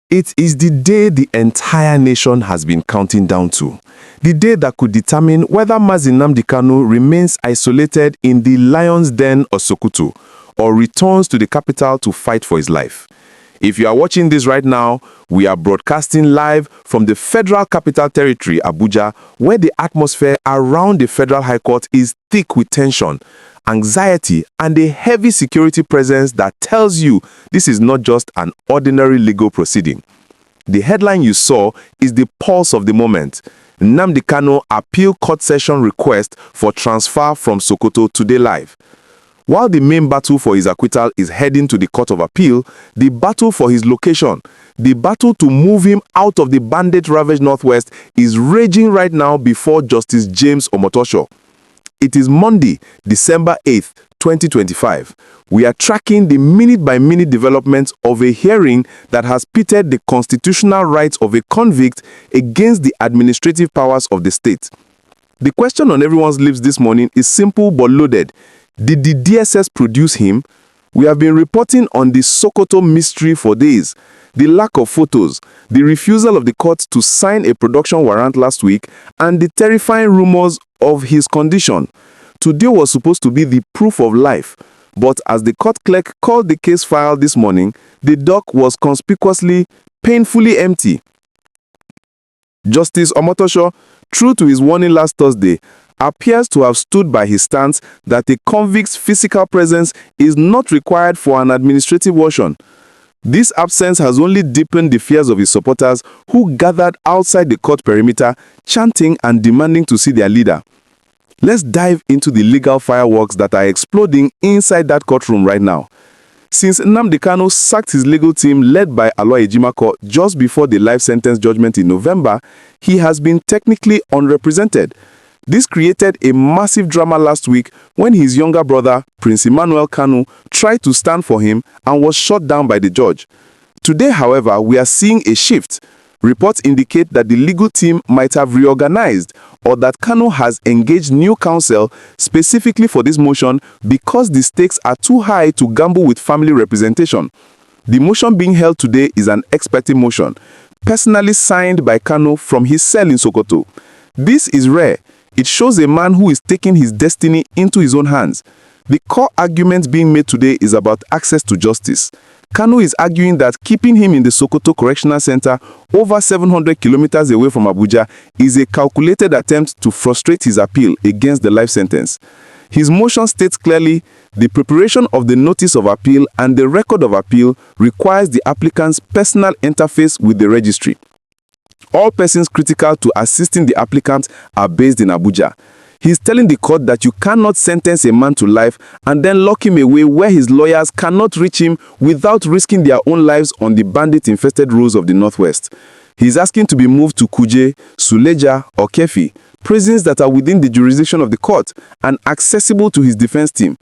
It is the day the entire nation has been counting down to. The day that could determine whether Mazi Nnamdi Kanu remains isolated in the lion's den of Sokoto or returns to the capital to fight for his life. If you are watching this right now, we are broadcasting live from the Federal Capital Territory, Abuja, where the atmosphere around the Federal High Court is thick with tension, anxiety, and a heavy security presence that tells you this is not just an ordinary legal proceeding. The headline you saw is the pulse of the moment. Nnamdi Kanu appeal court session request for transfer from Sokoto today live. While the main battle for his acquittal is heading to the Court of Appeal, the battle for his location, the battle to move him out of the bandit-ravaged Northwest is raging right now before Justice James Omotosho. It is Monday, December 8th, 2025. We are tracking the minute-by-minute developments of a hearing that has pitted the constitutional rights of a convict against the administrative powers of the state. The question on everyone's lips this morning is simple but loaded. Did the DSS produce him? We have been reporting on the Sokoto mystery for days. The lack of photos, the refusal of the court to sign a production warrant last week, and the terrifying rumors of his condition. Today was supposed to be the proof of life, but as the court clerk called the case file this morning, the dock was conspicuously, painfully empty. Justice Omotosho, true to his warning last Thursday, appears to have stood by his stance that a convict's physical presence is not required for an administrative version. This absence has only deepened the fears of his supporters who gathered outside the court perimeter, chanting and demanding to see their leader. Let's dive into the legal fireworks that are exploding inside that courtroom right now. Since Nnamdi Kanu sacked his legal team led by aloy ejimakor just before the life sentence judgment in November, he has been technically unrepresented. This created a massive drama last week when his younger brother, Prince Emmanuel Kanu, tried to stand for him and was shot down by the judge. Today, however, we are seeing a shift. Reports indicate that the legal team might have reorganized or that Kanu has engaged new counsel specifically for this motion because the stakes are too high to gamble with family representation. The motion being held today is an ex parte motion, personally signed by Kanu from his cell in Sokoto. This is rare. It shows a man who is taking his destiny into his own hands. The core argument being made today is about access to justice. Kanu is arguing that keeping him in the Sokoto Correctional Center, over 700 kilometers away from Abuja, is a calculated attempt to frustrate his appeal against the life sentence. His motion states clearly, the preparation of the notice of appeal and the record of appeal requires the applicant's personal interface with the registry. All persons critical to assisting the applicant are based in Abuja. He is telling the court that you cannot sentence a man to life and then lock him away where his lawyers cannot reach him without risking their own lives on the bandit-infested roads of the Northwest. He is asking to be moved to Kuje, Suleja, or Kefi, prisons that are within the jurisdiction of the court and accessible to his defense team.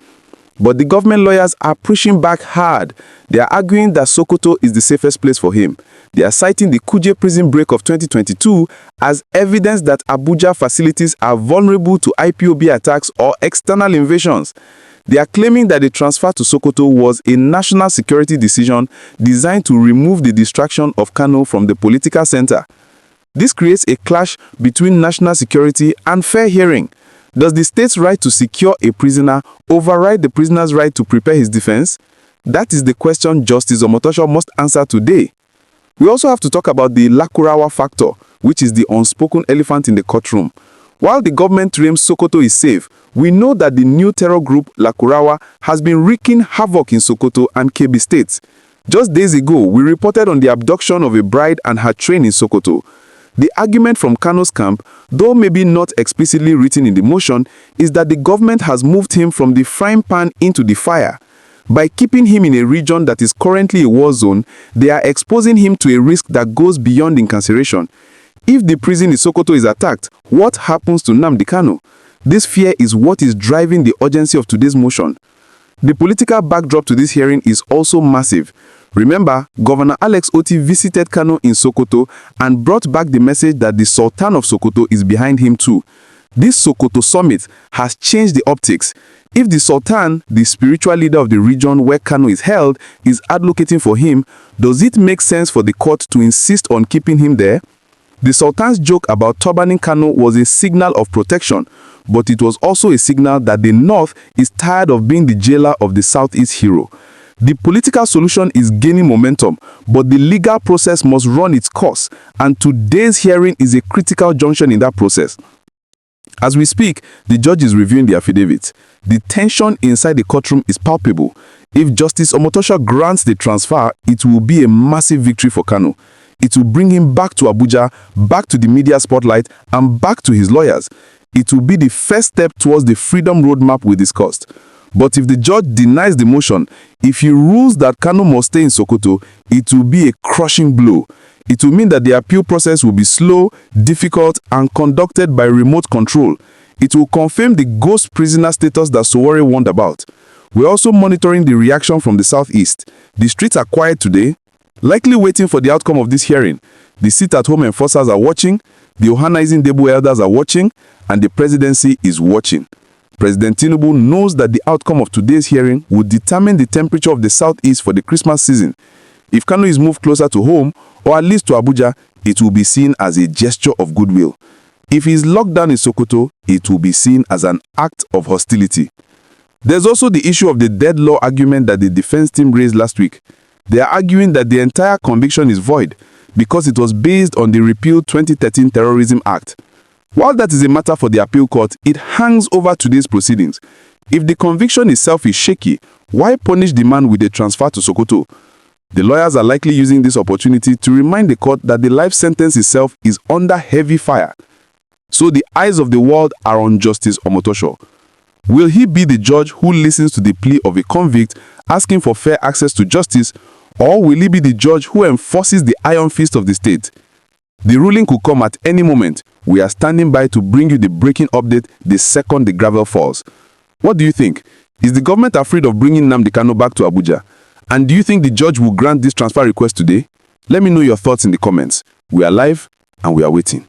But the government lawyers are pushing back hard. They are arguing that Sokoto is the safest place for him. They are citing the Kuje prison break of 2022 as evidence that Abuja facilities are vulnerable to IPOB attacks or external invasions. They are claiming that the transfer to Sokoto was a national security decision designed to remove the distraction of Kanu from the political center. This creates a clash between national security and fair hearing. Does the state's right to secure a prisoner override the prisoner's right to prepare his defense? That is the question Justice Omotosho must answer today. We also have to talk about the lakurawa factor, which is the unspoken elephant in the courtroom. While the government claims Sokoto is safe, we know that the new terror group Lakurawa has been wreaking havoc in Sokoto and Kebbi states. Just days ago, we reported on the abduction of a bride and her train in Sokoto. The argument from Kanu's camp, though maybe not explicitly written in the motion, is that the government has moved him from the frying pan into the fire. By keeping him in a region that is currently a war zone, they are exposing him to a risk that goes beyond incarceration. If the prison in Sokoto is attacked, what happens to Nnamdi Kanu? This fear is what is driving the urgency of today's motion. The political backdrop to this hearing is also massive. Remember, Governor Alex Oti visited Kanu in Sokoto and brought back the message that the Sultan of Sokoto is behind him too. This Sokoto summit has changed the optics. If the Sultan, the spiritual leader of the region where Kanu is held, is advocating for him, does it make sense for the court to insist on keeping him there? The Sultan's joke about turbaning Kanu was a signal of protection, but it was also a signal that the North is tired of being the jailer of the Southeast hero. The political solution is gaining momentum, but the legal process must run its course, and today's hearing is a critical junction in that process. As we speak, the judge is reviewing the affidavit. The tension inside the courtroom is palpable. If Justice Omotosho grants the transfer, it will be a massive victory for Kanu. It will bring him back to Abuja, back to the media spotlight, and back to his lawyers. It will be the first step towards the freedom roadmap we discussed. But if the judge denies the motion, if he rules that Kanu must stay in Sokoto, it will be a crushing blow. It will mean that the appeal process will be slow, difficult, and conducted by remote control. It will confirm the ghost prisoner status that Sowore warned about. We're also monitoring the reaction from the Southeast. The streets are quiet today, likely waiting for the outcome of this hearing. The sit-at-home enforcers are watching, the Ohanaizing Debo elders are watching, and the presidency is watching. President Tinubu knows that the outcome of today's hearing will determine the temperature of the Southeast for the Christmas season. If Kanu is moved closer to home, or at least to Abuja, it will be seen as a gesture of goodwill. If he is locked down in Sokoto, it will be seen as an act of hostility. There's also the issue of the dead law argument that the defense team raised last week. They are arguing that the entire conviction is void because it was based on the repealed 2013 Terrorism Act. While that is a matter for the appeal court, it hangs over today's proceedings. If the conviction itself is shaky, why punish the man with a transfer to Sokoto? The lawyers are likely using this opportunity to remind the court that the life sentence itself is under heavy fire. So the eyes of the world are on Justice Omotosho. Will he be the judge who listens to the plea of a convict asking for fair access to justice, or will he be the judge who enforces the iron fist of the state? The ruling could come at any moment. We are standing by to bring you the breaking update the second the gravel falls. What do you think? Is the government afraid of bringing Nnamdi Kanu back to Abuja? And do you think the judge will grant this transfer request today? Let me know your thoughts in the comments. We are live and we are waiting.